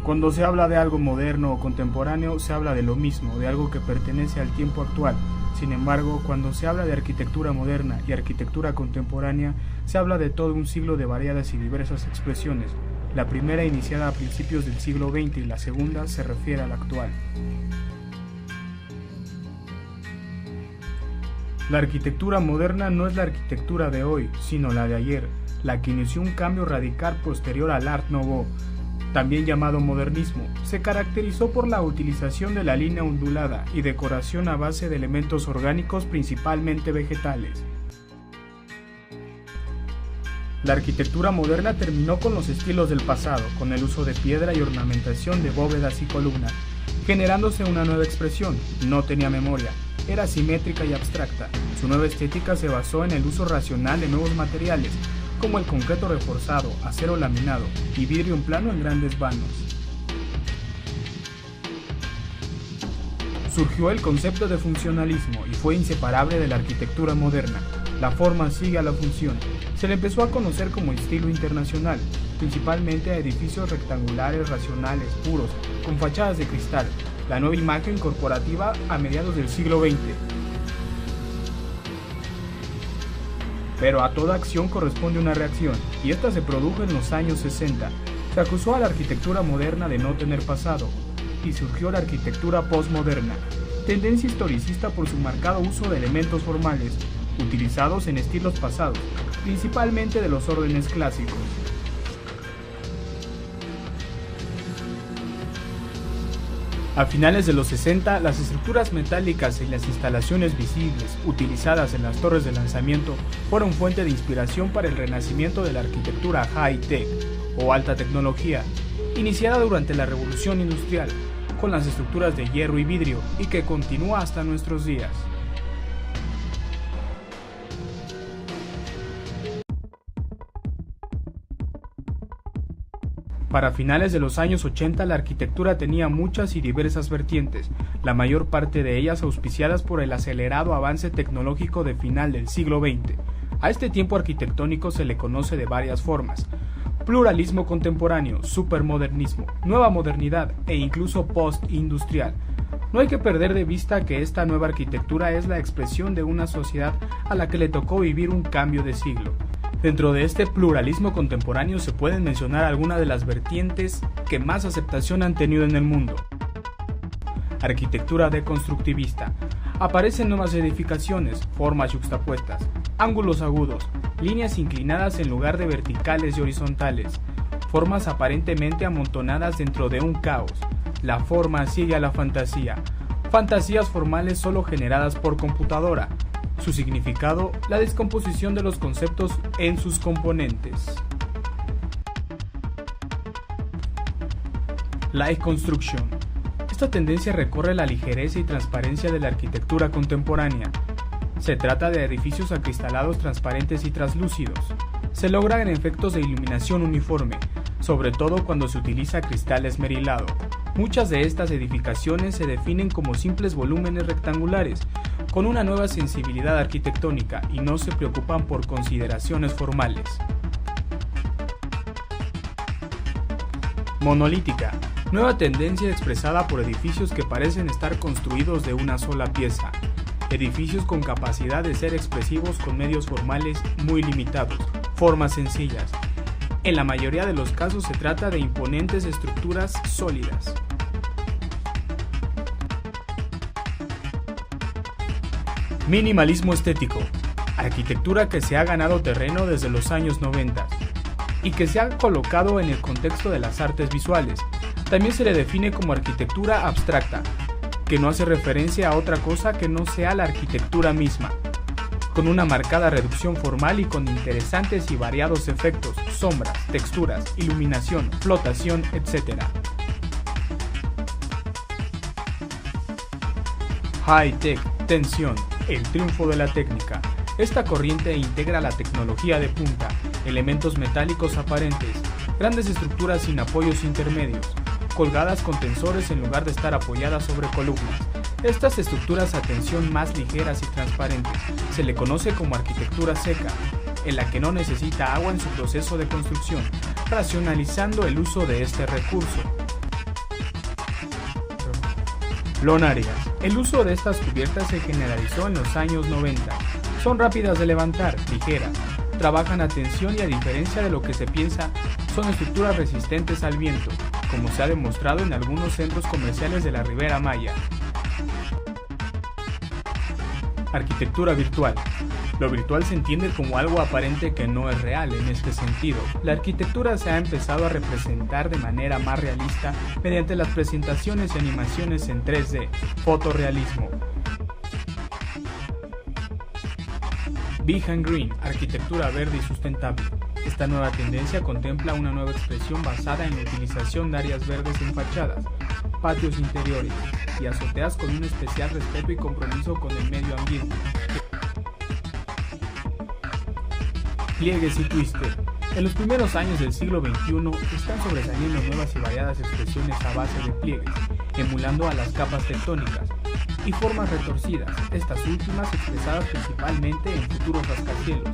Cuando se habla de algo moderno o contemporáneo, se habla de lo mismo, de algo que pertenece al tiempo actual. Sin embargo, cuando se habla de arquitectura moderna y arquitectura contemporánea, se habla de todo un siglo de variadas y diversas expresiones. La primera iniciada a principios del siglo XX y la segunda se refiere a la actual. La arquitectura moderna no es la arquitectura de hoy, sino la de ayer, la que inició un cambio radical posterior al Art Nouveau, también llamado modernismo. Se caracterizó por la utilización de la línea ondulada y decoración a base de elementos orgánicos, principalmente vegetales. La arquitectura moderna terminó con los estilos del pasado, con el uso de piedra y ornamentación de bóvedas y columnas, generándose una nueva expresión. No tenía memoria, era simétrica y abstracta. Su nueva estética se basó en el uso racional de nuevos materiales, como el concreto reforzado, acero laminado y vidrio en plano en grandes vanos. Surgió el concepto de funcionalismo y fue inseparable de la arquitectura moderna. La forma sigue a la función. Se le empezó a conocer como estilo internacional, principalmente a edificios rectangulares, racionales, puros, con fachadas de cristal, la nueva imagen corporativa a mediados del siglo XX. Pero a toda acción corresponde una reacción, y esta se produjo en los años 60. Se acusó a la arquitectura moderna de no tener pasado, y surgió la arquitectura postmoderna, tendencia historicista por su marcado uso de elementos formales, utilizados en estilos pasados, principalmente de los órdenes clásicos. A finales de los 60, las estructuras metálicas y las instalaciones visibles utilizadas en las torres de lanzamiento fueron fuente de inspiración para el renacimiento de la arquitectura high-tech o alta tecnología, iniciada durante la Revolución Industrial, con las estructuras de hierro y vidrio y que continúa hasta nuestros días. Para finales de los años 80 la arquitectura tenía muchas y diversas vertientes, la mayor parte de ellas auspiciadas por el acelerado avance tecnológico de final del siglo XX. A este tiempo arquitectónico se le conoce de varias formas: pluralismo contemporáneo, supermodernismo, nueva modernidad e incluso postindustrial. No hay que perder de vista que esta nueva arquitectura es la expresión de una sociedad a la que le tocó vivir un cambio de siglo. Dentro de este pluralismo contemporáneo se pueden mencionar algunas de las vertientes que más aceptación han tenido en el mundo. Arquitectura deconstructivista. Aparecen nuevas edificaciones, formas yuxtapuestas, ángulos agudos, líneas inclinadas en lugar de verticales y horizontales, formas aparentemente amontonadas dentro de un caos. La forma sigue a la fantasía. Fantasías formales solo generadas por computadora. Su significado, la descomposición de los conceptos en sus componentes. Light Construction. Esta tendencia recorre la ligereza y transparencia de la arquitectura contemporánea. Se trata de edificios acristalados transparentes y translúcidos. Se logran efectos de iluminación uniforme, sobre todo cuando se utiliza cristal esmerilado. Muchas de estas edificaciones se definen como simples volúmenes rectangulares, con una nueva sensibilidad arquitectónica y no se preocupan por consideraciones formales. Monolítica. Nueva tendencia expresada por edificios que parecen estar construidos de una sola pieza. Edificios con capacidad de ser expresivos con medios formales muy limitados, formas sencillas. En la mayoría de los casos se trata de imponentes estructuras sólidas. Minimalismo estético. Arquitectura que se ha ganado terreno desde los años 90 y que se ha colocado en el contexto de las artes visuales. También se le define como arquitectura abstracta, que no hace referencia a otra cosa que no sea la arquitectura misma, con una marcada reducción formal y con interesantes y variados efectos, sombras, texturas, iluminación, flotación, etc. High-tech, tensión, el triunfo de la técnica. Esta corriente integra la tecnología de punta, elementos metálicos aparentes, grandes estructuras sin apoyos intermedios, colgadas con tensores en lugar de estar apoyadas sobre columnas. Estas estructuras a tensión más ligeras y transparentes se le conoce como arquitectura seca, en la que no necesita agua en su proceso de construcción, racionalizando el uso de este recurso. Teflón Arias. El uso de estas cubiertas se generalizó en los años 90. Son rápidas de levantar, ligeras, trabajan a tensión y a diferencia de lo que se piensa, son estructuras resistentes al viento, como se ha demostrado en algunos centros comerciales de la Ribera Maya. Arquitectura virtual. Lo virtual se entiende como algo aparente que no es real en este sentido. La arquitectura se ha empezado a representar de manera más realista mediante las presentaciones y animaciones en 3D, fotorrealismo. Big and Green, arquitectura verde y sustentable. Esta nueva tendencia contempla una nueva expresión basada en la utilización de áreas verdes en fachadas, patios interiores y azoteas con un especial respeto y compromiso con el medio ambiente. Pliegues y twister. En los primeros años del siglo XXI están sobresaliendo nuevas y variadas expresiones a base de pliegues, emulando a las capas tectónicas, y formas retorcidas, estas últimas expresadas principalmente en futuros rascacielos,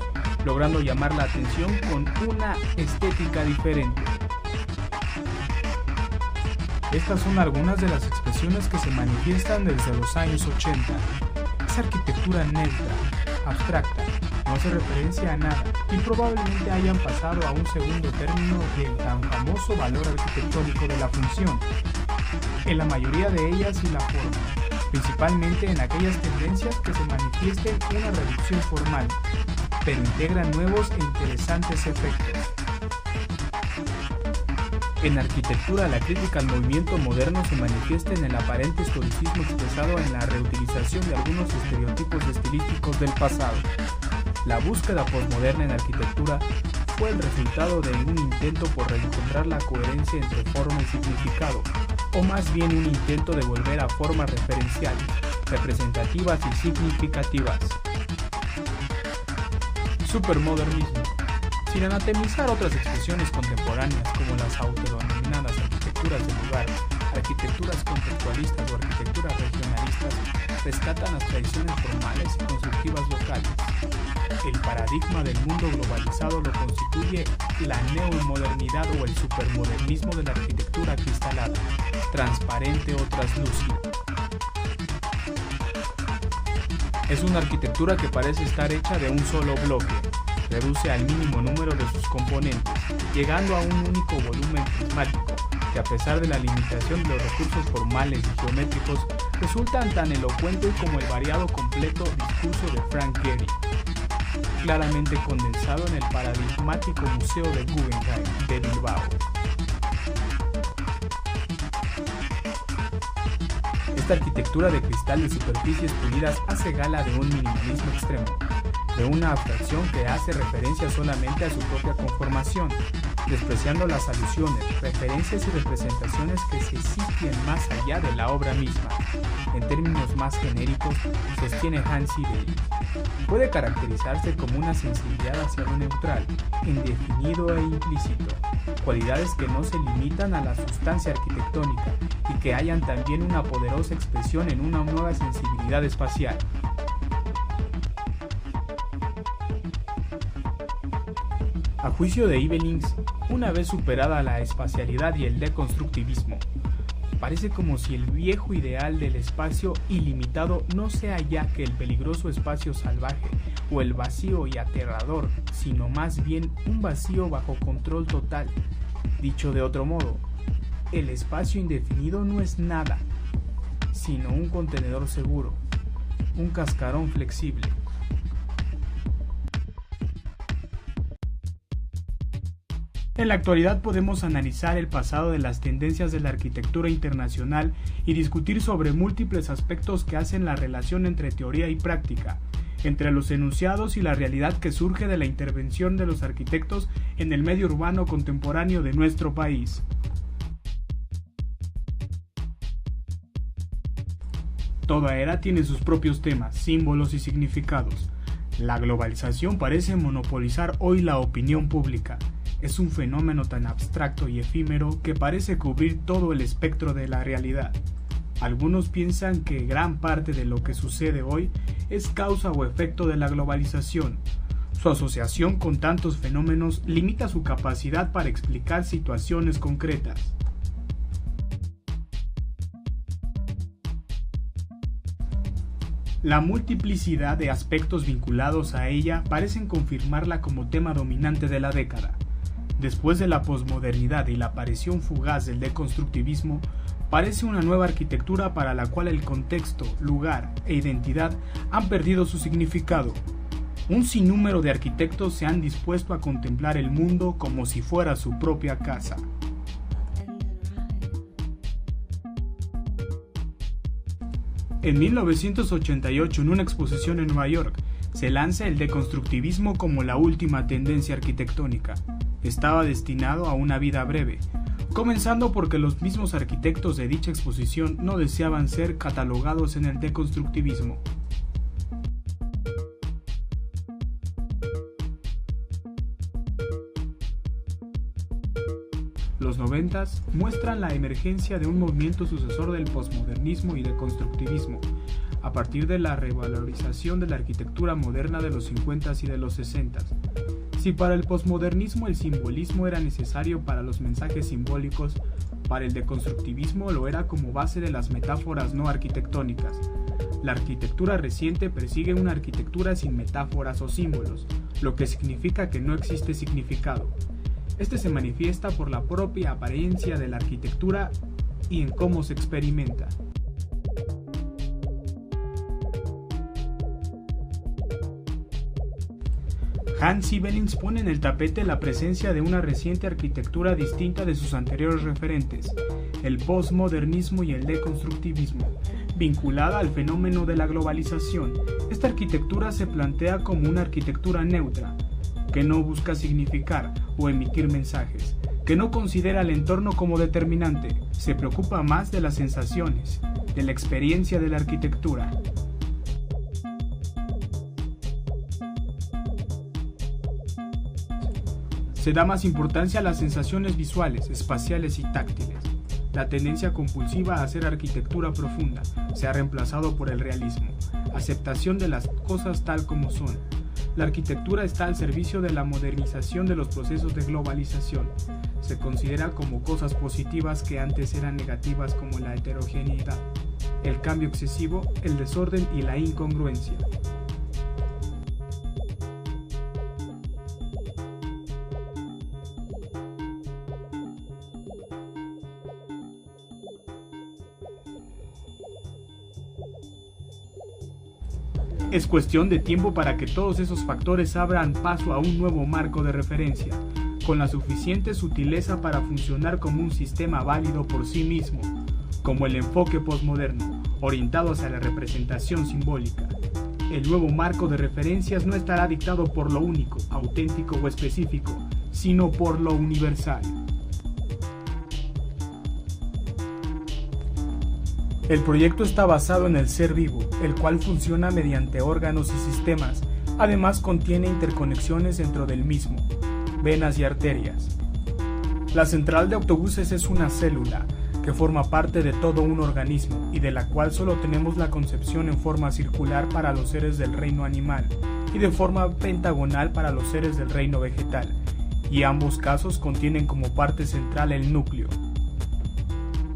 logrando llamar la atención con una estética diferente. Estas son algunas de las expresiones que se manifiestan desde los años 80. Es arquitectura neutra, abstracta, no hace referencia a nada y probablemente hayan pasado a un segundo término del tan famoso valor arquitectónico de la función, en la mayoría de ellas y la forma, principalmente en aquellas tendencias que se manifiesten una reducción formal, pero integran nuevos e interesantes efectos. En arquitectura, la crítica al movimiento moderno se manifiesta en el aparente historicismo expresado en la reutilización de algunos estereotipos estilísticos del pasado. La búsqueda posmoderna en arquitectura fue el resultado de un intento por reencontrar la coherencia entre forma y significado, o más bien un intento de volver a formas referenciales, representativas y significativas. Supermodernismo. Sin anatemizar otras expresiones contemporáneas como las autodenominadas arquitecturas del lugar, arquitecturas contextualistas o arquitecturas regionalistas, rescatan las tradiciones formales y constructivas locales. El paradigma del mundo globalizado lo constituye la neomodernidad o el supermodernismo de la arquitectura cristalada, transparente o translúcida. Es una arquitectura que parece estar hecha de un solo bloque. Reduce al mínimo número de sus componentes, llegando a un único volumen prismático, que a pesar de la limitación de los recursos formales y geométricos, resultan tan elocuentes como el variado completo discurso de Frank Gehry, claramente condensado en el paradigmático Museo de Guggenheim de Bilbao. Esta arquitectura de cristal de superficies pulidas hace gala de un minimalismo extremo, de una abstracción que hace referencia solamente a su propia conformación, despreciando las alusiones, referencias y representaciones que se sitúan más allá de la obra misma. En términos más genéricos, sostiene Hansi Bey, puede caracterizarse como una sensibilidad hacia lo neutral, indefinido e implícito, cualidades que no se limitan a la sustancia arquitectónica y que hallan también una poderosa expresión en una nueva sensibilidad espacial. A juicio de Ibelins, una vez superada la espacialidad y el deconstructivismo, parece como si el viejo ideal del espacio ilimitado no sea ya que el peligroso espacio salvaje o el vacío y aterrador, sino más bien un vacío bajo control total. Dicho de otro modo, el espacio indefinido no es nada, sino un contenedor seguro, un cascarón flexible. En la actualidad podemos analizar el pasado de las tendencias de la arquitectura internacional y discutir sobre múltiples aspectos que hacen la relación entre teoría y práctica, entre los enunciados y la realidad que surge de la intervención de los arquitectos en el medio urbano contemporáneo de nuestro país. Toda era tiene sus propios temas, símbolos y significados. La globalización parece monopolizar hoy la opinión pública. Es un fenómeno tan abstracto y efímero que parece cubrir todo el espectro de la realidad. Algunos piensan que gran parte de lo que sucede hoy es causa o efecto de la globalización. Su asociación con tantos fenómenos limita su capacidad para explicar situaciones concretas. La multiplicidad de aspectos vinculados a ella parecen confirmarla como tema dominante de la década. Después de la posmodernidad y la aparición fugaz del deconstructivismo, parece una nueva arquitectura para la cual el contexto, lugar e identidad han perdido su significado. Un sinnúmero de arquitectos se han dispuesto a contemplar el mundo como si fuera su propia casa. En 1988, en una exposición en Nueva York, se lanza el deconstructivismo como la última tendencia arquitectónica. Estaba destinado a una vida breve, comenzando porque los mismos arquitectos de dicha exposición no deseaban ser catalogados en el deconstructivismo. Los 90s muestran la emergencia de un movimiento sucesor del posmodernismo y deconstructivismo, a partir de la revalorización de la arquitectura moderna de los 50s y de los 60s. Si para el posmodernismo el simbolismo era necesario para los mensajes simbólicos, para el deconstructivismo lo era como base de las metáforas no arquitectónicas. La arquitectura reciente persigue una arquitectura sin metáforas o símbolos, lo que significa que no existe significado. Este se manifiesta por la propia apariencia de la arquitectura y en cómo se experimenta. Hans Sievelins pone en el tapete la presencia de una reciente arquitectura distinta de sus anteriores referentes, el postmodernismo y el deconstructivismo. Vinculada al fenómeno de la globalización, esta arquitectura se plantea como una arquitectura neutra, que no busca significar o emitir mensajes, que no considera el entorno como determinante, se preocupa más de las sensaciones, de la experiencia de la arquitectura. Se da más importancia a las sensaciones visuales, espaciales y táctiles. La tendencia compulsiva a hacer arquitectura profunda se ha reemplazado por el realismo, aceptación de las cosas tal como son. La arquitectura está al servicio de la modernización de los procesos de globalización. Se considera como cosas positivas que antes eran negativas, como la heterogeneidad, el cambio excesivo, el desorden y la incongruencia. Es cuestión de tiempo para que todos esos factores abran paso a un nuevo marco de referencia, con la suficiente sutileza para funcionar como un sistema válido por sí mismo, como el enfoque posmoderno, orientado hacia la representación simbólica. El nuevo marco de referencias no estará dictado por lo único, auténtico o específico, sino por lo universal. El proyecto está basado en el ser vivo, el cual funciona mediante órganos y sistemas. Además contiene interconexiones dentro del mismo, venas y arterias. La central de autobuses es una célula que forma parte de todo un organismo y de la cual solo tenemos la concepción en forma circular para los seres del reino animal y de forma pentagonal para los seres del reino vegetal, y ambos casos contienen como parte central el núcleo.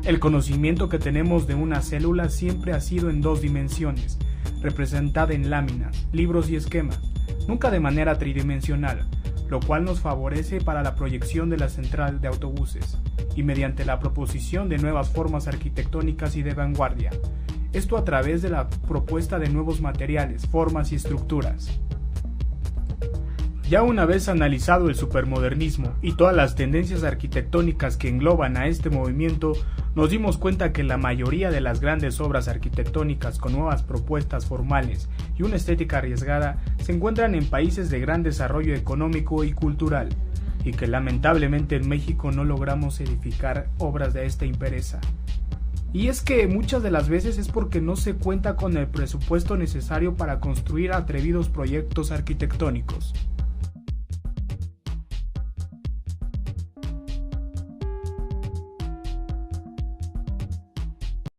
El conocimiento que tenemos de una célula siempre ha sido en dos dimensiones, representada en láminas, libros y esquemas, nunca de manera tridimensional, lo cual nos favorece para la proyección de la central de autobuses y mediante la proposición de nuevas formas arquitectónicas y de vanguardia, esto a través de la propuesta de nuevos materiales, formas y estructuras. Ya una vez analizado el supermodernismo y todas las tendencias arquitectónicas que engloban a este movimiento, nos dimos cuenta que la mayoría de las grandes obras arquitectónicas con nuevas propuestas formales y una estética arriesgada se encuentran en países de gran desarrollo económico y cultural, y que lamentablemente en México no logramos edificar obras de esta impureza. Y es que muchas de las veces es porque no se cuenta con el presupuesto necesario para construir atrevidos proyectos arquitectónicos.